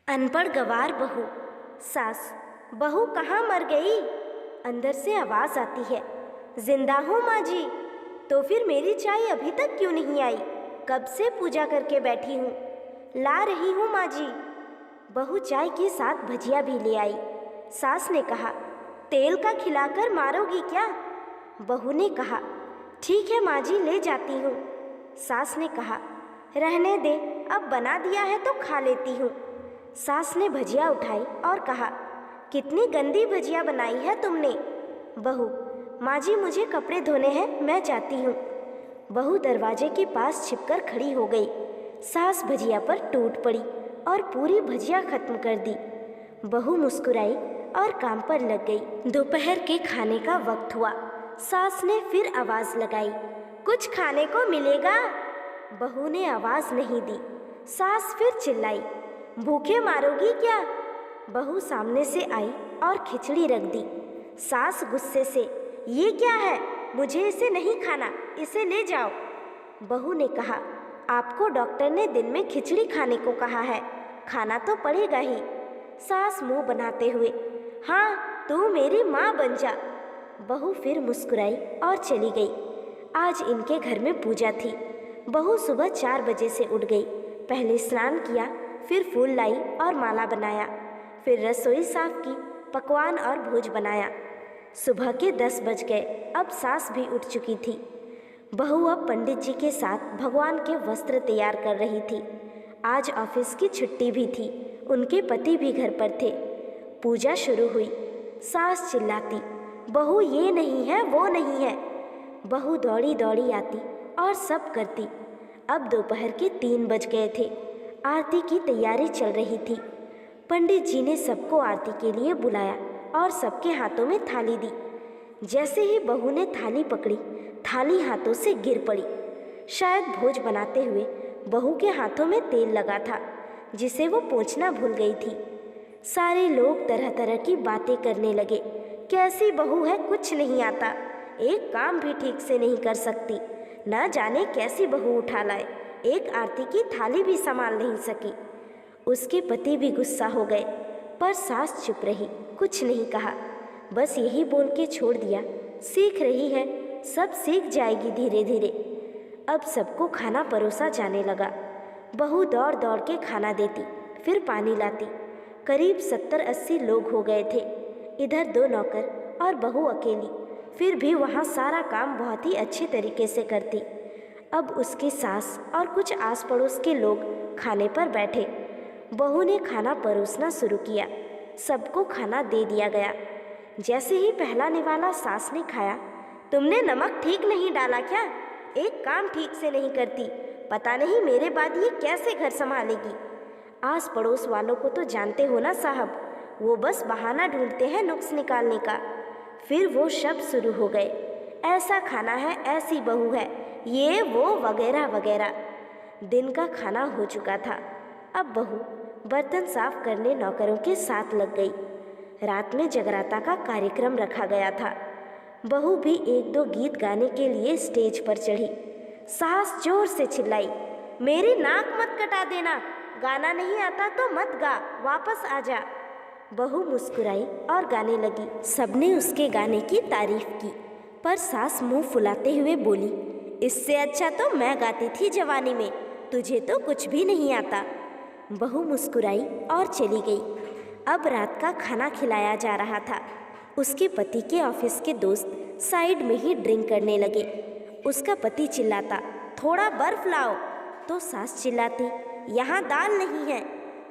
अनपढ़ गवार बहू। सास: बहू कहाँ मर गई? अंदर से आवाज आती है, जिंदा हूँ माँ जी। तो फिर मेरी चाय अभी तक क्यों नहीं आई? कब से पूजा करके बैठी हूँ, ला रही हूँ माँ जी। बहू चाय के साथ भजिया भी ले आई। सास ने कहा, तेल का खिलाकर मारोगी क्या? बहू ने कहा, ठीक है माँ जी, ले जाती हूँ। सास ने कहा, रहने दे, अब बना दिया है तो खा लेती हूँ। सास ने भजिया उठाई और कहा, कितनी गंदी भजिया बनाई है तुमने। बहू: माँ जी मुझे कपड़े धोने हैं, मैं जाती हूँ। बहू दरवाजे के पास छिपकर खड़ी हो गई। सास भजिया पर टूट पड़ी और पूरी भजिया खत्म कर दी। बहू मुस्कुराई और काम पर लग गई। दोपहर के खाने का वक्त हुआ। सास ने फिर आवाज लगाई, कुछ खाने को मिलेगा? बहू ने आवाज नहीं दी। सास फिर चिल्लाई, भूखे मारोगी क्या? बहू सामने से आई और खिचड़ी रख दी। सास गुस्से से, ये क्या है? मुझे इसे नहीं खाना, इसे ले जाओ। बहू ने कहा, आपको डॉक्टर ने दिन में खिचड़ी खाने को कहा है, खाना तो पड़ेगा ही। सास मुंह बनाते हुए, हाँ तू मेरी माँ बन जा। बहू फिर मुस्कुराई और चली गई। आज इनके घर में पूजा थी। बहू सुबह 4 बजे से उठ गई। पहले स्नान किया, फिर फूल लाई और माला बनाया, फिर रसोई साफ की, पकवान और भोज बनाया। सुबह के 10 बज गए। अब सास भी उठ चुकी थी। बहू अब पंडित जी के साथ भगवान के वस्त्र तैयार कर रही थी। आज ऑफिस की छुट्टी भी थी। उनके पति भी घर पर थे। पूजा शुरू हुई। सास चिल्लाती, बहू ये नहीं है, वो नहीं है। बहू दौड़ी दौड़ी आती और सब करती। अब दोपहर के 3 बज गए थे। आरती की तैयारी चल रही थी। पंडित जी ने सबको आरती के लिए बुलाया और सबके हाथों में थाली दी। जैसे ही बहू ने थाली पकड़ी, थाली हाथों से गिर पड़ी। शायद भोज बनाते हुए बहू के हाथों में तेल लगा था, जिसे वो पोंछना भूल गई थी। सारे लोग तरह तरह की बातें करने लगे। कैसी बहू है, कुछ नहीं आता, एक काम भी ठीक से नहीं कर सकती, न जाने कैसी बहू उठा लाए, एक आरती की थाली भी संभाल नहीं सकी। उसके पति भी गुस्सा हो गए, पर सास चुप रही, कुछ नहीं कहा, बस यही बोल के छोड़ दिया, सीख रही है, सब सीख जाएगी धीरे धीरे। अब सबको खाना परोसा जाने लगा। बहू दौड़ दौड़ के खाना देती, फिर पानी लाती। करीब 70-80 लोग हो गए थे। इधर 2 नौकर और बहू अकेली, फिर भी वहाँ सारा काम बहुत ही अच्छे तरीके से करती। अब उसकी सास और कुछ आस पड़ोस के लोग खाने पर बैठे। बहू ने खाना परोसना शुरू किया। सबको खाना दे दिया गया। जैसे ही पहला निवाला सास ने खाया, तुमने नमक ठीक नहीं डाला क्या? एक काम ठीक से नहीं करती, पता नहीं मेरे बाद ये कैसे घर संभालेगी। आस पड़ोस वालों को तो जानते हो ना साहब, वो बस बहाना ढूंढते हैं नुक्स निकालने का। फिर वो शब्द शुरू हो गए, ऐसा खाना है, ऐसी बहू है, ये वो वगैरह वगैरह। दिन का खाना हो चुका था। अब बहू बर्तन साफ करने नौकरों के साथ लग गई। रात में जगराता का कार्यक्रम रखा गया था। बहू भी 1-2 गीत गाने के लिए स्टेज पर चढ़ी। सास जोर से चिल्लाई, मेरी नाक मत कटा देना, गाना नहीं आता तो मत गा, वापस आ जा। बहू मुस्कुराई और गाने लगी। सबने उसके गाने की तारीफ की, पर सास मुंह फुलाते हुए बोली, इससे अच्छा तो मैं गाती थी जवानी में, तुझे तो कुछ भी नहीं आता। बहू मुस्कुराई और चली गई। अब रात का खाना खिलाया जा रहा था। उसके पति के ऑफिस के दोस्त साइड में ही ड्रिंक करने लगे। उसका पति चिल्लाता, थोड़ा बर्फ लाओ, तो सास चिल्लाती, यहाँ दाल नहीं है।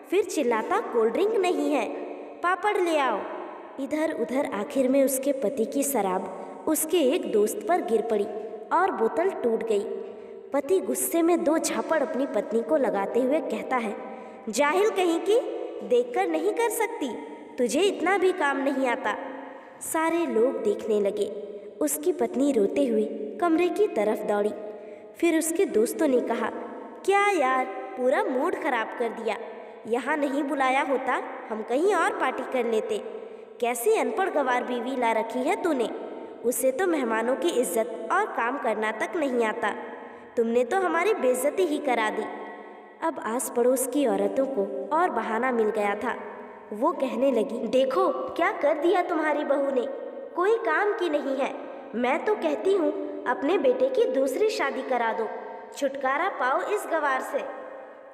फिर चिल्लाता, कोल्ड ड्रिंक नहीं है, पापड़ ले आओ। इधर उधर आखिर में उसके पति की शराब उसके एक दोस्त पर गिर पड़ी और बोतल टूट गई। पति गुस्से में 2 झापड़ अपनी पत्नी को लगाते हुए कहता है, जाहिल कहीं की, देखकर नहीं कर सकती, तुझे इतना भी काम नहीं आता। सारे लोग देखने लगे। उसकी पत्नी रोते हुए कमरे की तरफ दौड़ी। फिर उसके दोस्तों ने कहा, क्या यार, पूरा मूड खराब कर दिया, यहाँ नहीं बुलाया होता, हम कहीं और पार्टी कर लेते। कैसी अनपढ़ गंवार बीवी ला रखी है तूने, उसे तो मेहमानों की इज्जत और काम करना तक नहीं आता, तुमने तो हमारी बेइज्जती ही करा दी। अब आस पड़ोस की औरतों को और बहाना मिल गया था। वो कहने लगी, देखो क्या कर दिया तुम्हारी बहू ने, कोई काम की नहीं है। मैं तो कहती हूँ अपने बेटे की दूसरी शादी करा दो, छुटकारा पाओ इस गवार से।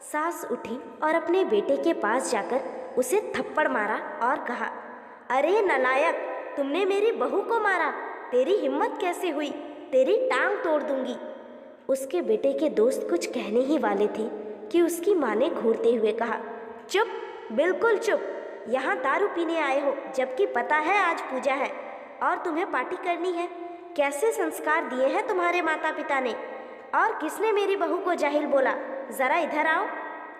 सास उठी और अपने बेटे के पास जाकर उसे थप्पड़ मारा और कहा, अरे नालायक, तुमने मेरी बहू को मारा, तेरी हिम्मत कैसे हुई, तेरी टांग तोड़ दूंगी। उसके बेटे के दोस्त कुछ कहने ही वाले थे कि उसकी माँ ने घूरते हुए कहा, चुप, बिल्कुल चुप, यहाँ दारू पीने आए हो जबकि पता है आज पूजा है और तुम्हें पार्टी करनी है। कैसे संस्कार दिए हैं तुम्हारे माता पिता ने, और किसने मेरी बहू को जाहिल बोला? जरा इधर आओ,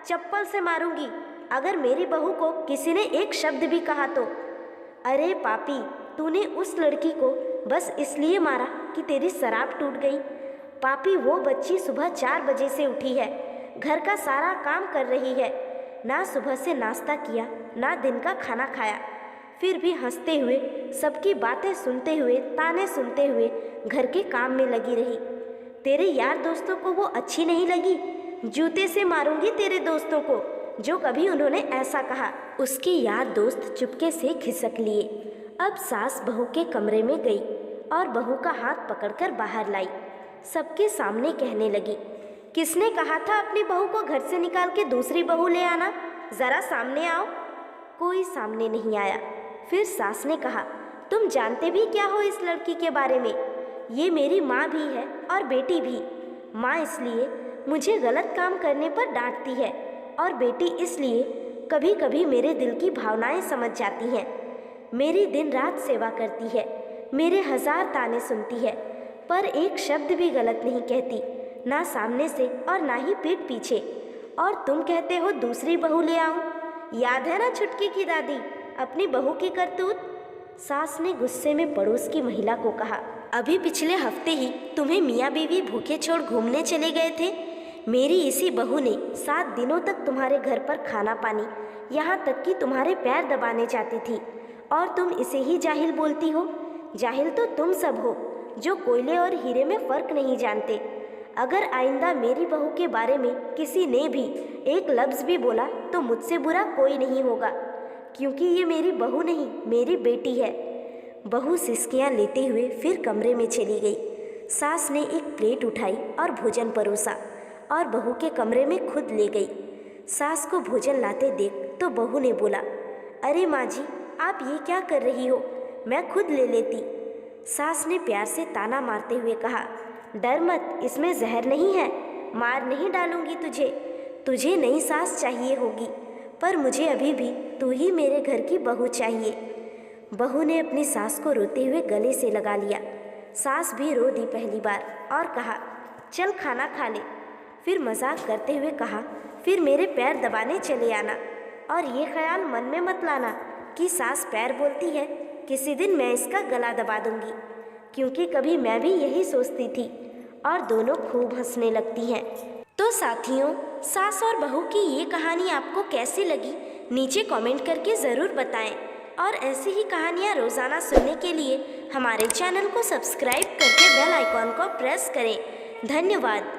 चप्पल से मारूंगी अगर मेरी बहू को किसी ने एक शब्द भी कहा तो। अरे पापी, तूने उस लड़की को बस इसलिए मारा कि तेरी शराब टूट गई। पापी, वो बच्ची सुबह 4 बजे से उठी है, घर का सारा काम कर रही है, ना सुबह से नाश्ता किया ना दिन का खाना खाया, फिर भी हंसते हुए सबकी बातें सुनते हुए ताने सुनते हुए घर के काम में लगी रही। तेरे यार दोस्तों को वो अच्छी नहीं लगी? जूते से मारूंगी तेरे दोस्तों को जो कभी उन्होंने ऐसा कहा। उसके यार दोस्त चुपके से खिसक लिए। अब सास बहू के कमरे में गई और बहू का हाथ पकड़कर बाहर लाई। सबके सामने कहने लगी, किसने कहा था अपनी बहू को घर से निकाल के दूसरी बहू ले आना? जरा सामने आओ। कोई सामने नहीं आया। फिर सास ने कहा, तुम जानते भी क्या हो इस लड़की के बारे में? ये मेरी माँ भी है और बेटी भी। माँ इसलिए मुझे गलत काम करने पर डांटती है और बेटी इसलिए कभी कभी मेरे दिल की भावनाएं समझ जाती हैं। मेरी दिन रात सेवा करती है, मेरे 1000 ताने सुनती है, पर एक शब्द भी गलत नहीं कहती, ना सामने से और ना ही पीठ पीछे। और तुम कहते हो दूसरी बहू ले आऊं? याद है ना छुटकी की दादी, अपनी बहू की करतूत? सास ने गुस्से में पड़ोस की महिला को कहा, अभी पिछले हफ्ते ही तुम्हें मियाँ बीवी भूखे छोड़ घूमने चले गए थे। मेरी इसी बहू ने 7 दिनों तक तुम्हारे घर पर खाना पानी, यहाँ तक कि तुम्हारे पैर दबाने जाती थी, और तुम इसे ही जाहिल बोलती हो। जाहिल तो तुम सब हो जो कोयले और हीरे में फ़र्क नहीं जानते। अगर आइंदा मेरी बहू के बारे में किसी ने भी एक लफ्ज़ भी बोला तो मुझसे बुरा कोई नहीं होगा, क्योंकि ये मेरी बहू नहीं, मेरी बेटी है। बहू सिसकियाँ लेते हुए फिर कमरे में चली गई। सास ने एक प्लेट उठाई और भोजन परोसा और बहू के कमरे में खुद ले गई। सास को भोजन लाते देख तो बहू ने बोला, अरे माँ जी, आप ये क्या कर रही हो, मैं खुद ले लेती। सास ने प्यार से ताना मारते हुए कहा, डर मत, इसमें जहर नहीं है, मार नहीं डालूंगी तुझे। तुझे नई सास चाहिए होगी, पर मुझे अभी भी तू ही मेरे घर की बहू चाहिए। बहू ने अपनी सास को रोते हुए गले से लगा लिया। सास भी रो दी पहली बार और कहा, चल खाना खा ले। फिर मजाक करते हुए कहा, फिर मेरे पैर दबाने चले आना, और ये ख्याल मन में मत लाना कि सास पैर बोलती है, किसी दिन मैं इसका गला दबा दूंगी, क्योंकि कभी मैं भी यही सोचती थी। और दोनों खूब हंसने लगती हैं। तो साथियों, सास और बहू की ये कहानी आपको कैसी लगी नीचे कमेंट करके ज़रूर बताएं, और ऐसी ही कहानियाँ रोज़ाना सुनने के लिए हमारे चैनल को सब्सक्राइब करके बेल आइकॉन को प्रेस करें। धन्यवाद।